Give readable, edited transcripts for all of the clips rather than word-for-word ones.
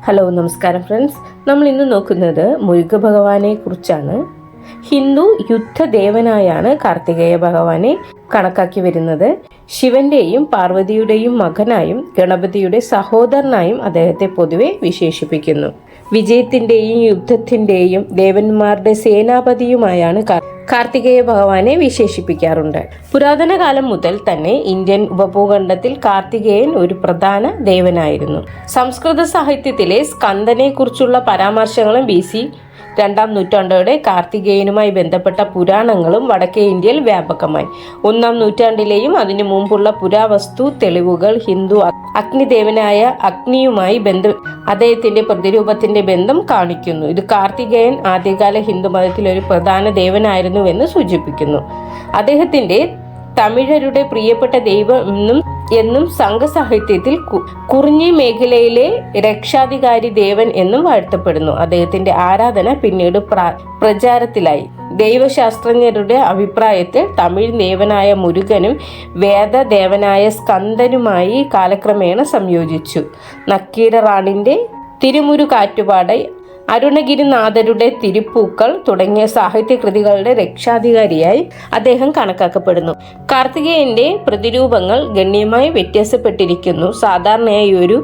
Hello, നമസ്കാരം friends. നമ്മൾ ഇന്ന് നോക്കുന്നത് മുരുക ഭഗവാനെ കുറിച്ചാണ്. ഹിന്ദു യുദ്ധദേവനായാണ് കാർത്തികേയ ഭഗവാനെ കണക്കാക്കി വരുന്നത്. ശിവന്റെയും പാർവതിയുടെയും മകനായും ഗണപതിയുടെ സഹോദരനായും അദ്ദേഹത്തെ പൊതുവെ വിശേഷിപ്പിക്കുന്നു. വിജയത്തിന്റെയും യുദ്ധത്തിന്റെയും ദേവന്മാരുടെ സേനാപതിയുമായാണ് കാർത്തികേയ ഭഗവാനെ വിശേഷിപ്പിക്കാറുണ്ട്. പുരാതന കാലം മുതൽ തന്നെ ഇന്ത്യൻ ഉപഭൂഖണ്ഡത്തിൽ കാർത്തികേയൻ ഒരു പ്രധാന ദേവനായിരുന്നു. സംസ്കൃത സാഹിത്യത്തിലെ സ്കന്ദനെ കുറിച്ചുള്ള പരാമർശങ്ങളും BC 2-ാം നൂറ്റാണ്ടോടെ കാർത്തികേയനുമായി ബന്ധപ്പെട്ട പുരാണങ്ങളും വടക്കേ ഇന്ത്യയിൽ വ്യാപകമായി. 1-ാം നൂറ്റാണ്ടിലെയും അതിനു മുമ്പുള്ള പുരാവസ്തു തെളിവുകൾ ഹിന്ദു അഗ്നിദേവനായ അഗ്നിയുമായി അദ്ദേഹത്തിന്റെ പ്രതിരൂപത്തിന്റെ ബന്ധം കാണിക്കുന്നു. ഇത് കാർത്തികേയൻ ആദ്യകാല ഹിന്ദു മതത്തിൽ ഒരു പ്രധാന ദേവനായിരുന്നുവെന്ന് സൂചിപ്പിക്കുന്നു. അദ്ദേഹത്തിന്റെ തമിഴരുടെ പ്രിയപ്പെട്ട ദൈവം എന്നും സംഘസാഹിത്യത്തിൽ കുറിഞ്ഞി മേഖലയിലെ രക്ഷാധികാരി ദേവൻ എന്നും വാഴ്ത്തപ്പെടുന്നു. അദ്ദേഹത്തിന്റെ ആരാധന പിന്നീട് പ്രചാരത്തിലായി. ദൈവശാസ്ത്രജ്ഞരുടെ അഭിപ്രായത്തിൽ തമിഴ് ദേവനായ മുരുകനും വേദദേവനായ സ്കന്ദനുമായി കാലക്രമേണ സംയോജിച്ചു. നക്കീര റാണിന്റെ തിരുമുരുകാറ്റുപാടൈ, അരുണഗിരിനാഥരുടെ തിരുപ്പൂക്കൾ തുടങ്ങിയ സാഹിത്യകൃതികളുടെ രക്ഷാധികാരിയായി അദ്ദേഹം കണക്കാക്കപ്പെടുന്നു. കാർത്തികേയന്റെ പ്രതിരൂപങ്ങൾ ഗണ്യമായി വ്യത്യാസപ്പെട്ടിരിക്കുന്നു. സാധാരണയായി ഒരു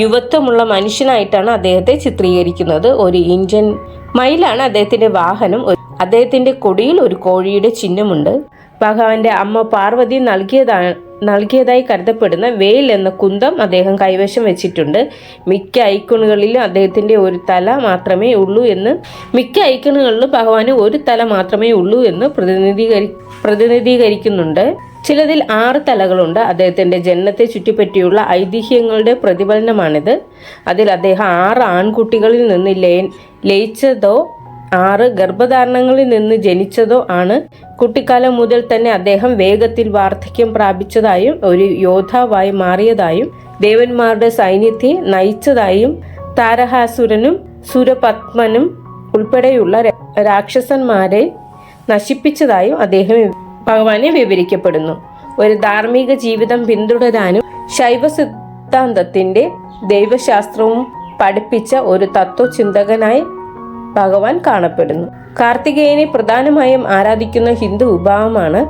യുവത്വമുള്ള മനുഷ്യനായിട്ടാണ് അദ്ദേഹത്തെ ചിത്രീകരിക്കുന്നത്. ഒരു ഇന്ത്യൻ മയിലാണ് അദ്ദേഹത്തിന്റെ വാഹനം. അദ്ദേഹത്തിന്റെ കൊടിയിൽ ഒരു കോഴിയുടെ ചിഹ്നമുണ്ട്. ഭഗവാന്റെ അമ്മ പാർവതി നൽകിയതായി കരുതപ്പെടുന്ന വേൽ എന്ന കുന്തം അദ്ദേഹം കൈവശം വെച്ചിട്ടുണ്ട്. മിക്ക ഐക്കണുകളിലും അദ്ദേഹത്തിന്റെ ഒരു തല മാത്രമേ ഉള്ളൂ ഭഗവാന് ഒരു തല മാത്രമേ ഉള്ളൂ എന്ന് പ്രതിനിധീകരിക്കുന്നുണ്ട്. ചിലതിൽ 6 തലകളുണ്ട്. അദ്ദേഹത്തിന്റെ ജനനത്തെ ചുറ്റിപ്പറ്റിയുള്ള ഐതിഹ്യങ്ങളുടെ പ്രതിഫലനമാണിത്. അതിൽ അദ്ദേഹം 6 ആൺകുട്ടികളിൽ നിന്ന് ലയിച്ചതോ 6 ഗർഭധാരണങ്ങളിൽ നിന്ന് ജനിച്ചതോ ആണ്. കുട്ടിക്കാലം മുതൽ തന്നെ അദ്ദേഹം വേഗത്തിൽ വാർദ്ധക്യം പ്രാപിച്ചതായും ഒരു യോദ്ധാവായി മാറിയതായും ദേവന്മാരുടെ സൈന്യത്തെ നയിച്ചതായും താരഹാസുരനും സുരപത്മനും ഉൾപ്പെടെയുള്ള രാക്ഷസന്മാരെ നശിപ്പിച്ചതായും അദ്ദേഹം ഭഗവാനെ വിവരിക്കപ്പെടുന്നു. ഒരു ധാർമ്മിക ജീവിതം പിന്തുടരാനും ശൈവ സിദ്ധാന്തത്തിന്റെ ദൈവശാസ്ത്രവും പഠിപ്പിച്ച ഒരു തത്വചിന്തകനായി ഭഗവാൻ കാണപ്പെടുന്നു. കാർത്തികേയനെ പ്രധാനമായും ആരാധിക്കുന്ന ഹിന്ദു വിഭാഗമാണ്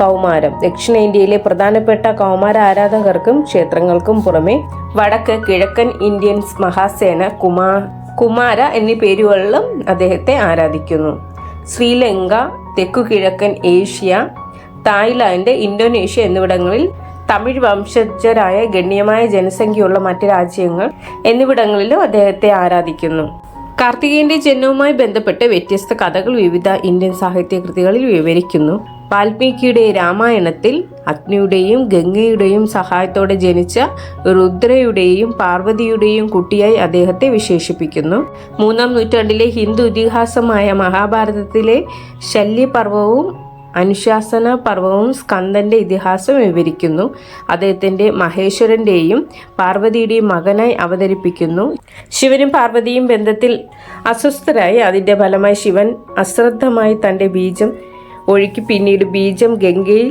കൗമാരം. ദക്ഷിണേന്ത്യയിലെ പ്രധാനപ്പെട്ട കൗമാര ആരാധകർക്കും ക്ഷേത്രങ്ങൾക്കും പുറമെ വടക്ക് കിഴക്കൻ ഇന്ത്യൻ മഹാസേന, കുമാര എന്നീ പേരുകളിലും അദ്ദേഹത്തെ ആരാധിക്കുന്നു. ശ്രീലങ്ക, തെക്കു കിഴക്കൻ ഏഷ്യ, തായ്ലാന്റ്, ഇന്തോനേഷ്യ എന്നിവിടങ്ങളിൽ തമിഴ് വംശജരായ ഗണ്യമായ ജനസംഖ്യയുള്ള മറ്റ് രാജ്യങ്ങൾ എന്നിവിടങ്ങളിലും അദ്ദേഹത്തെ ആരാധിക്കുന്നു. കാർത്തികേയന്റെ ജന്മവുമായി ബന്ധപ്പെട്ട് വ്യത്യസ്ത കഥകൾ വിവിധ ഇന്ത്യൻ സാഹിത്യകൃതികളിൽ വിവരിക്കുന്നു. വാൽമീകിയുടെ രാമായണത്തിൽ അഗ്നിയുടെയും ഗംഗയുടെയും സഹായത്തോടെ ജനിച്ച രുദ്രയുടെയും പാർവതിയുടെയും കുട്ടിയായി അദ്ദേഹത്തെ വിശേഷിപ്പിക്കുന്നു. 3-ാം നൂറ്റാണ്ടിലെ ഹിന്ദു ഇതിഹാസമായ മഹാഭാരതത്തിലെ ശല്യപർവവും അനുശാസന പർവവും സ്കന്ദന്റെ ഇതിഹാസം വിവരിക്കുന്നു. അദ്ദേഹത്തിന്റെ മഹേശ്വരന്റെയും പാർവതിയുടെയും മകനായി അവതരിപ്പിക്കുന്നു. ശിവനും പാർവതിയും ബന്ധത്തിൽ അസ്വസ്ഥരായി. അതിന്റെ ഫലമായി ശിവൻ അശ്രദ്ധമായി തന്റെ ബീജം ഒഴുക്കി. പിന്നീട് ബീജം ഗംഗയിൽ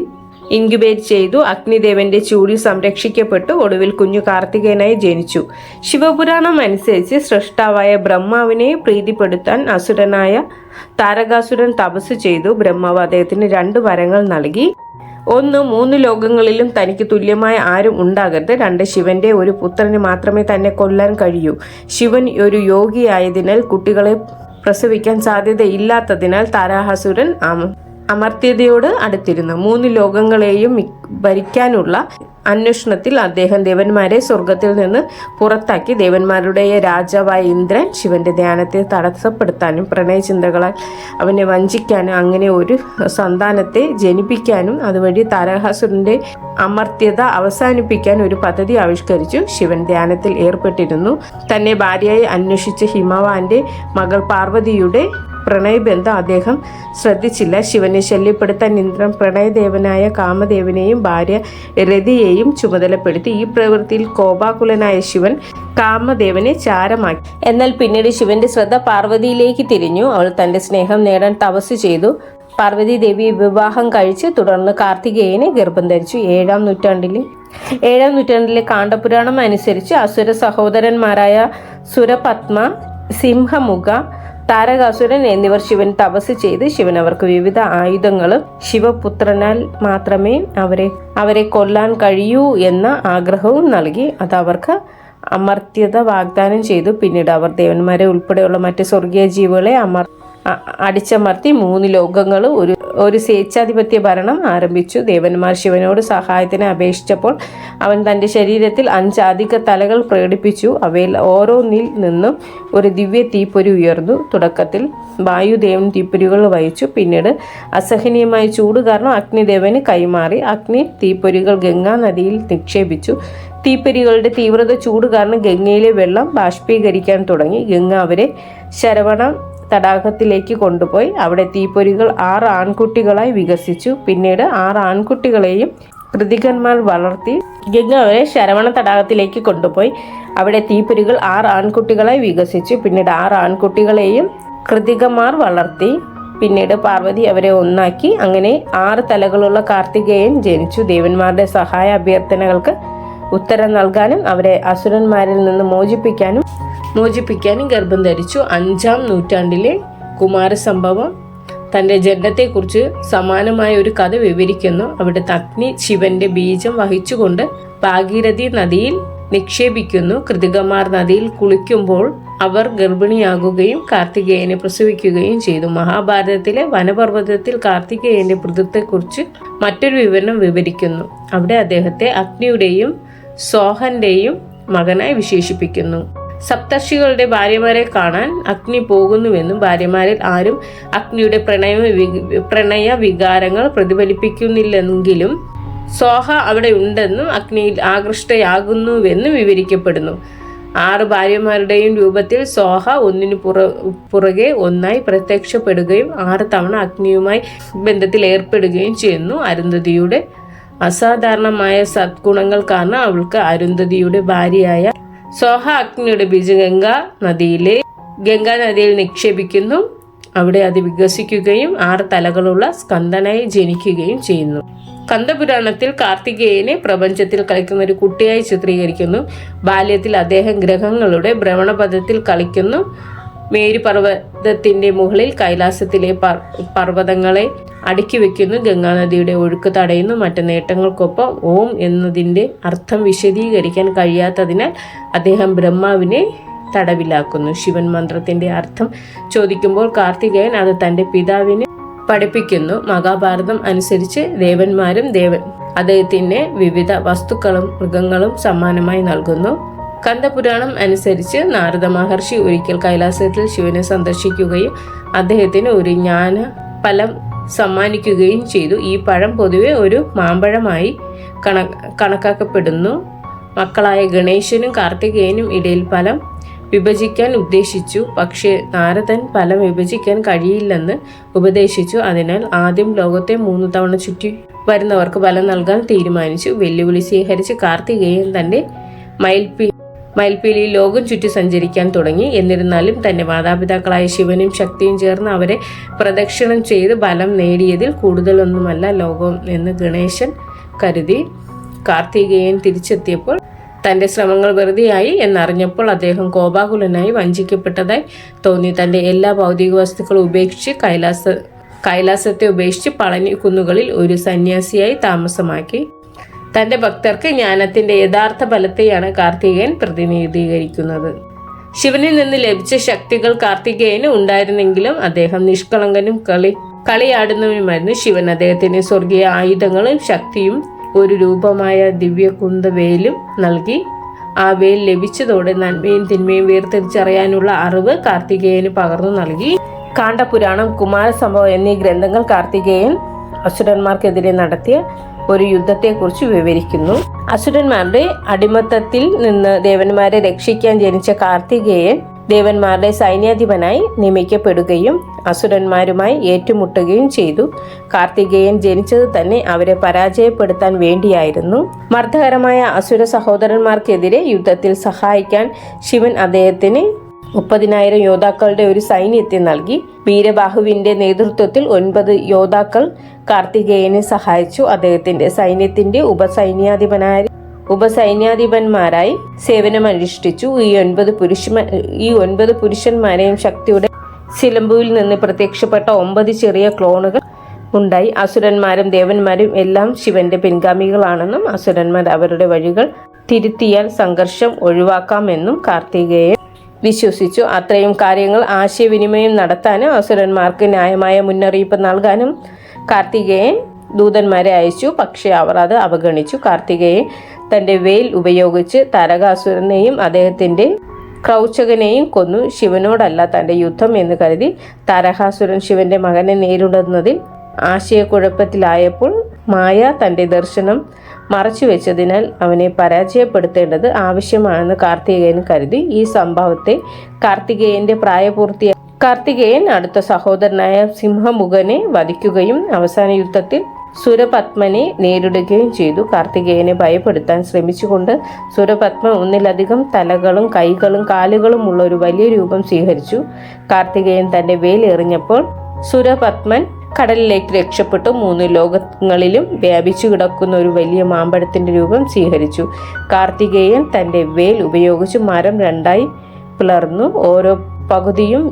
ഇൻക്യുബേറ്റ് ചെയ്തു. അഗ്നിദേവന്റെ ചൂടിൽ സംരക്ഷിക്കപ്പെട്ടു. ഒടുവിൽ കുഞ്ഞു കാർത്തികേയനായി ജനിച്ചു. ശിവപുരാണം അനുസരിച്ച് സൃഷ്ടാവായ ബ്രഹ്മാവിനെ പ്രീതിപ്പെടുത്താൻ അസുരനായ താരകാസുരൻ തപസ് ചെയ്തു. ബ്രഹ്മാവ് അദ്ദേഹത്തിന് 2 വരങ്ങൾ നൽകി. 1, 3 ലോകങ്ങളിലും തനിക്ക് തുല്യമായ ആരും ഉണ്ടാകരുത്. 2, ശിവന്റെ ഒരു പുത്രന് മാത്രമേ തന്നെ കൊല്ലാൻ കഴിയൂ. ശിവൻ ഒരു യോഗിയായതിനാൽ കുട്ടികളെ പ്രസവിക്കാൻ സാധ്യതയില്ലാത്തതിനാൽ താരകാസുരൻ അമർത്യതയോട് അടുത്തിരുന്നു. 3 ലോകങ്ങളെയും ഭരിക്കാനുള്ള അന്വേഷണത്തിൽ അദ്ദേഹം ദേവന്മാരെ സ്വർഗത്തിൽ നിന്ന് പുറത്താക്കി. ദേവന്മാരുടെ രാജാവായ ഇന്ദ്രൻ ശിവന്റെ ധ്യാനത്തെ തടസ്സപ്പെടുത്താനും പ്രണയചിന്തകളാൽ അവനെ വഞ്ചിക്കാനും അങ്ങനെ ഒരു സന്താനത്തെ ജനിപ്പിക്കാനും അതുവഴി താരകാസുരന്റെ അമർത്യത അവസാനിപ്പിക്കാൻ ഒരു പദ്ധതി ആവിഷ്കരിച്ചു. ശിവൻ ധ്യാനത്തിൽ ഏർപ്പെട്ടിരുന്നു. തന്നെ ഭാര്യയായി അന്വേഷിച്ച ഹിമവാന്റെ മകൾ പാർവതിയുടെ പ്രണയബന്ധം അദ്ദേഹം ശ്രദ്ധിച്ചില്ല. ശിവനെ ശല്യപ്പെടുത്താൻ ഇന്ദ്രൻ പ്രണയദേവനായ കാമദേവനെയും ഭാര്യ രതിയെയും ചുമതലപ്പെടുത്തി. ഈ പ്രവൃത്തിയിൽ കോപാകുലനായ ശിവൻ കാമദേവനെ ചാരമാക്കി. എന്നാൽ പിന്നീട് ശിവന്റെ ശ്രദ്ധ പാർവതിയിലേക്ക് തിരിഞ്ഞു. അവൾ തന്റെ സ്നേഹം നേടാൻ തപസ് ചെയ്തു. പാർവതി ദേവി വിവാഹം കഴിച്ച് തുടർന്ന് കാർത്തികേയനെ ഗർഭം ധരിച്ചു. ഏഴാം നൂറ്റാണ്ടിലെ കാണ്ഡപുരാണം അനുസരിച്ച് അസുര സഹോദരന്മാരായ സുരപത്മ, സിംഹമുഖ, താരകാസുരൻ എന്നിവർ ശിവൻ തപസ് ചെയ്ത് ശിവൻ അവർക്ക് വിവിധ ആയുധങ്ങളും ശിവപുത്രനാൽ മാത്രമേ അവരെ കൊല്ലാൻ കഴിയൂ എന്ന ആഗ്രഹവും നൽകി. അത് അവർക്ക് അമർത്യത വാഗ്ദാനം ചെയ്തു. പിന്നീട് അവർ ദേവന്മാരെ ഉൾപ്പെടെയുള്ള മറ്റ് സ്വർഗീയ ജീവികളെ അടിച്ചമർത്തി 3 ലോകങ്ങളും ഒരു സ്വേച്ഛാധിപത്യ ഭരണം ആരംഭിച്ചു. ദേവന്മാർ ശിവനോട് സഹായത്തിന് അപേക്ഷിച്ചപ്പോൾ അവൻ തൻ്റെ ശരീരത്തിൽ 5 അധിക തലകൾ പ്രകടിപ്പിച്ചു. അവയിൽ ഓരോന്നിൽ നിന്നും ഒരു ദിവ്യ തീപ്പൊരി ഉയർന്നു. തുടക്കത്തിൽ വായുദേവൻ തീപ്പൊരികൾ വഹിച്ചു. പിന്നീട് അസഹനീയമായ ചൂട് കാരണം അഗ്നിദേവന് കൈമാറി. അഗ്നി തീപ്പൊരികൾ ഗംഗാ നദിയിൽ നിക്ഷേപിച്ചു. തീപ്പൊരികളുടെ തീവ്രത ചൂട് കാരണം ഗംഗയിലെ വെള്ളം ബാഷ്പീകരിക്കാൻ തുടങ്ങി. ഗംഗ അവരെ ശരവണ തടാകത്തിലേക്ക് കൊണ്ടുപോയി. അവിടെ തീപ്പൊരികൾ 6 ആൺകുട്ടികളായി വികസിച്ചു. പിന്നീട് 6 ആൺകുട്ടികളെയും കൃതികന്മാർ വളർത്തി. ഗംഗ അവരെ ശരവണ തടാകത്തിലേക്ക് കൊണ്ടുപോയി. അവിടെ തീപ്പൊരികൾ 6 ആൺകുട്ടികളായി വികസിച്ചു. പിന്നീട് 6 ആൺകുട്ടികളെയും കൃതികന്മാർ വളർത്തി. പിന്നീട് പാർവതി അവരെ ഒന്നാക്കി. അങ്ങനെ 6 തലകളുള്ള കാർത്തികേയൻ ജനിച്ചു. ദേവന്മാരുടെ സഹായ അഭ്യർത്ഥനകൾക്ക് ഉത്തരം നൽകാനും അവരെ അസുരന്മാരിൽ നിന്ന് മോചിപ്പിക്കാനും ഗർഭം ധരിച്ചു. 5-ാം നൂറ്റാണ്ടിലെ കുമാരസംഭവം തൻ്റെ ജനനത്തെക്കുറിച്ച് സമാനമായ ഒരു കഥ വിവരിക്കുന്നു. അവിടുത്തെ അഗ്നി ശിവന്റെ ബീജം വഹിച്ചുകൊണ്ട് ഭാഗീരഥി നദിയിൽ നിക്ഷേപിക്കുന്നു. കൃതികന്മാർ നദിയിൽ കുളിക്കുമ്പോൾ അവർ ഗർഭിണിയാകുകയും കാർത്തികേയനെ പ്രസവിക്കുകയും ചെയ്തു. മഹാഭാരതത്തിലെ വനപർവ്വതത്തിൽ കാർത്തികേയന്റെ പിതൃത്വത്തെക്കുറിച്ച് മറ്റൊരു വിവരണം വിവരിക്കുന്നു. അവിടെ അദ്ദേഹത്തെ അഗ്നിയുടെയും സോഹന്റെയും മകനായി വിശേഷിപ്പിക്കുന്നു. സപ്തർഷികളുടെ ഭാര്യമാരെ കാണാൻ അഗ്നി പോകുന്നുവെന്നും ഭാര്യമാരിൽ ആരും അഗ്നിയുടെ പ്രണയ വികാരങ്ങൾ പ്രതിഫലിപ്പിക്കുന്നില്ലെങ്കിലും സോഹ അവിടെ ഉണ്ടെന്നും അഗ്നിയിൽ ആകൃഷ്ടയാകുന്നുവെന്നും വിവരിക്കപ്പെടുന്നു. 6 ഭാര്യമാരുടെയും രൂപത്തിൽ സോഹ ഒന്നിനു പുറകെ ഒന്നായി പ്രത്യക്ഷപ്പെടുകയും 6 തവണ അഗ്നിയുമായി ബന്ധത്തിൽ ഏർപ്പെടുകയും ചെയ്യുന്നു. അരുന്ധതിയുടെ അസാധാരണമായ സദ്ഗുണങ്ങൾ കാരണം അവൾക്ക് അരുന്ധതിയുടെ ഭാര്യയായ സോഹ അഗ്നിയുടെ ബീജം ഗംഗാ നദിയിൽ നിക്ഷേപിക്കുന്നു. അവിടെ അത് വികസിക്കുകയും 6 തലകളുള്ള സ്കന്ദനായി ജനിക്കുകയും ചെയ്യുന്നു. കന്ദപുരാണത്തിൽ കാർത്തികേയനെ പ്രപഞ്ചത്തിൽ കളിക്കുന്ന ഒരു കുട്ടിയായി ചിത്രീകരിക്കുന്നു. ബാല്യത്തിൽ അദ്ദേഹം ഗ്രഹങ്ങളുടെ ഭ്രമണപഥത്തിൽ കളിക്കുന്നു. മേരു പർവ്വതത്തിന്റെ മുകളിൽ കൈലാസത്തിലെ പർവ്വതങ്ങളെ അടുക്കി വെക്കുന്നു. ഗംഗാനദിയുടെ ഒഴുക്ക് തടയുന്നു. മറ്റ് നേട്ടങ്ങൾക്കൊപ്പം ഓം എന്നതിൻ്റെ അർത്ഥം വിശദീകരിക്കാൻ കഴിയാത്തതിനാൽ അദ്ദേഹം ബ്രഹ്മാവിനെ തടവിലാക്കുന്നു. ശിവൻ മന്ത്രത്തിന്റെ അർത്ഥം ചോദിക്കുമ്പോൾ കാർത്തികേയൻ അത് തൻ്റെ പിതാവിനെ പഠിപ്പിക്കുന്നു. മഹാഭാരതം അനുസരിച്ച് ദേവന്മാരും അദ്ദേഹത്തിന് വിവിധ വസ്തുക്കളും മൃഗങ്ങളും സമ്മാനമായി നൽകുന്നു. കന്ദപുരാണം അനുസരിച്ച് നാരദ മഹർഷി ഒരിക്കൽ കൈലാസത്തിൽ ശിവനെ സന്ദർശിക്കുകയും അദ്ദേഹത്തിന് ഒരു ജ്ഞാന ഫലം സമ്മാനിക്കുകയും ചെയ്തു. ഈ പഴം പൊതുവെ ഒരു മാമ്പഴമായി കണക്കാക്കപ്പെടുന്നു. മക്കളായ ഗണേശനും കാർത്തികേയനും ഇടയിൽ ഫലം വിഭജിക്കാൻ ഉദ്ദേശിച്ചു. പക്ഷേ നാരദൻ ഫലം വിഭജിക്കാൻ കഴിയില്ലെന്ന് ഉപദേശിച്ചു. അതിനാൽ ആദ്യം ലോകത്തെ 3 തവണ ചുറ്റി വരുന്നവർക്ക് ഫലം നൽകാൻ തീരുമാനിച്ചു. വെല്ലുവിളി സ്വീകരിച്ച് കാർത്തികേയൻ തൻ്റെ മയിൽപ്പീലിയിൽ ലോകം ചുറ്റി സഞ്ചരിക്കാൻ തുടങ്ങി. എന്നിരുന്നാലും തന്റെ മാതാപിതാക്കളായ ശിവനും ശക്തിയും ചേർന്ന് അവരെ പ്രദക്ഷിണം ചെയ്ത് ഫലം നേടിയതിൽ കൂടുതലൊന്നുമല്ല ലോകം എന്ന് ഗണേശൻ കരുതി. കാർത്തികേയൻ തിരിച്ചെത്തിയപ്പോൾ തന്റെ ശ്രമങ്ങൾ വെറുതെയായി എന്നറിഞ്ഞപ്പോൾ അദ്ദേഹം കോപാകുലനായി വഞ്ചിക്കപ്പെട്ടതായി തോന്നി. തന്റെ എല്ലാ ഭൗതിക വസ്തുക്കളും ഉപേക്ഷിച്ച് കൈലാസത്തെ ഉപേക്ഷിച്ച് പളനി കുന്നുകളിൽ ഒരു സന്യാസിയായി താമസമാക്കി. തന്റെ ഭക്തർക്ക് ജ്ഞാനത്തിന്റെ യഥാർത്ഥ ഫലത്തെയാണ് കാർത്തികേയൻ പ്രതിനിധീകരിക്കുന്നത്. ശിവനിൽ നിന്ന് ലഭിച്ച ശക്തികൾ കാർത്തികേയന് ഉണ്ടായിരുന്നെങ്കിലും അദ്ദേഹം നിഷ്കളങ്കനും കളിയാടുന്നവനുമായിരുന്നു. ശിവൻ അദ്ദേഹത്തിന് സ്വർഗീയ ആയുധങ്ങളും ശക്തിയും ഒരു രൂപമായ ദിവ്യകുന്തവേലും നൽകി. ആ വേൽ ലഭിച്ചതോടെ നന്മയും തിന്മയും വേർതിരിച്ചറിയാനുള്ള അറിവ് കാർത്തികേയന് പകർന്നു നൽകി. കാണ്ഡപുരാണം, കുമാരസംഭവം എന്നീ ഗ്രന്ഥങ്ങൾ കാർത്തികേയൻ അസുരന്മാർക്കെതിരെ നടത്തിയ ഒരു യുദ്ധത്തെക്കുറിച്ച് വിവരിക്കുന്നു. അസുരന്മാരുടെ അടിമത്തത്തിൽ നിന്ന് ദേവന്മാരെ രക്ഷിക്കാൻ ജനിച്ച കാർത്തികേയൻ ദേവന്മാരുടെ സൈന്യാധിപനായി നിയമിക്കപ്പെടുകയും അസുരന്മാരുമായി ഏറ്റുമുട്ടുകയും ചെയ്തു. കാർത്തികേയൻ ജനിച്ചത് തന്നെ അവരെ പരാജയപ്പെടുത്താൻ വേണ്ടിയായിരുന്നു. മർദ്ദകരമായ അസുര സഹോദരന്മാർക്കെതിരെ യുദ്ധത്തിൽ സഹായിക്കാൻ ശിവൻ അദ്ദേഹത്തിന് 30,000 യോദ്ധാക്കളുടെ ഒരു സൈന്യത്തെ നൽകി. വീരബാഹുവിന്റെ നേതൃത്വത്തിൽ 9 യോദ്ധാക്കൾ കാർത്തികേയനെ സഹായിച്ചു. അദ്ദേഹത്തിന്റെ സൈന്യത്തിന്റെ ഉപസൈന്യാധിപന്മാരായി സേവനമനുഷ്ഠിച്ചു. ഈ 9 പുരുഷന്മാരെയും ശക്തിയുടെ സിലമ്പുവിൽ നിന്ന് പ്രത്യക്ഷപ്പെട്ട 9 ചെറിയ ക്ലോണുകൾ ഉണ്ടായി. അസുരന്മാരും ദേവന്മാരും എല്ലാം ശിവന്റെ പിൻഗാമികളാണെന്നും അസുരന്മാർ അവരുടെ വഴികൾ തിരുത്തിയാൽ സംഘർഷം ഒഴിവാക്കാമെന്നും കാർത്തികേയൻ വിശ്വസിച്ചു. അത്രയും കാര്യങ്ങൾ ആശയവിനിമയം നടത്താനും അസുരന്മാർക്ക് ന്യായമായ മുന്നറിയിപ്പ് നൽകാനും കാർത്തികേയൻ ദൂതന്മാരെ അയച്ചു. പക്ഷേ അവർ അത് അവഗണിച്ചു. കാർത്തികേയൻ തന്റെ വേൽ ഉപയോഗിച്ച് താരകാസുരനെയും അദ്ദേഹത്തിന്റെ ക്രൗചകനെയും കൊന്നു. ശിവനോടല്ല തന്റെ യുദ്ധം എന്ന് കരുതി താരകാസുരൻ ശിവന്റെ മകനെ നേരിടുന്നതിൽ ആശയക്കുഴപ്പത്തിലായപ്പോൾ മായ തന്റെ ദർശനം മറച്ചുവെച്ചതിനാൽ അവനെ പരാജയപ്പെടുത്തേണ്ടത് ആവശ്യമാണെന്ന് കാർത്തികേയൻ കരുതി. ഈ സംഭവത്തെ കാർത്തികേയൻ അടുത്ത സഹോദരനായ സിംഹമുഖനെ വധിക്കുകയും അവസാന യുദ്ധത്തിൽ സുരപത്മനെ നേരിടുകയും ചെയ്തു. കാർത്തികേയനെ ഭയപ്പെടുത്താൻ ശ്രമിച്ചുകൊണ്ട് സുരപത്മ ഒന്നിലധികം തലകളും കൈകളും കാലുകളും ഉള്ള ഒരു വലിയ രൂപം സ്വീകരിച്ചു. കാർത്തികേയൻ തന്റെ വേൽ എറിഞ്ഞപ്പോൾ സുരപത്മൻ കടലിലേക്ക് രക്ഷപ്പെട്ടു. 3 ലോകങ്ങളിലും വ്യാപിച്ചു കിടക്കുന്ന ഒരു വലിയ മാമ്പഴത്തിന്റെ രൂപം സ്വീകരിച്ചു. കാർത്തികേയൻ തന്റെ വേൽ ഉപയോഗിച്ച് മരം 2ആയി പിളർന്നു. ഓരോ പകുതിയും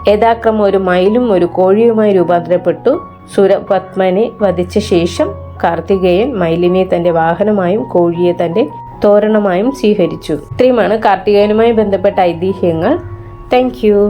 യഥാക്രമം ഒരു മയിലും ഒരു കോഴിയുമായി രൂപാന്തരപ്പെട്ടു. സുരപത്മനെ വധിച്ച ശേഷം കാർത്തികേയൻ മയിലിനെ തന്റെ വാഹനമായും കോഴിയെ തന്റെ തോരണമായും സ്വീകരിച്ചു. ഇത്രയുമാണ് കാർത്തികേയനുമായി ബന്ധപ്പെട്ട ഐതിഹ്യങ്ങൾ. Thank you.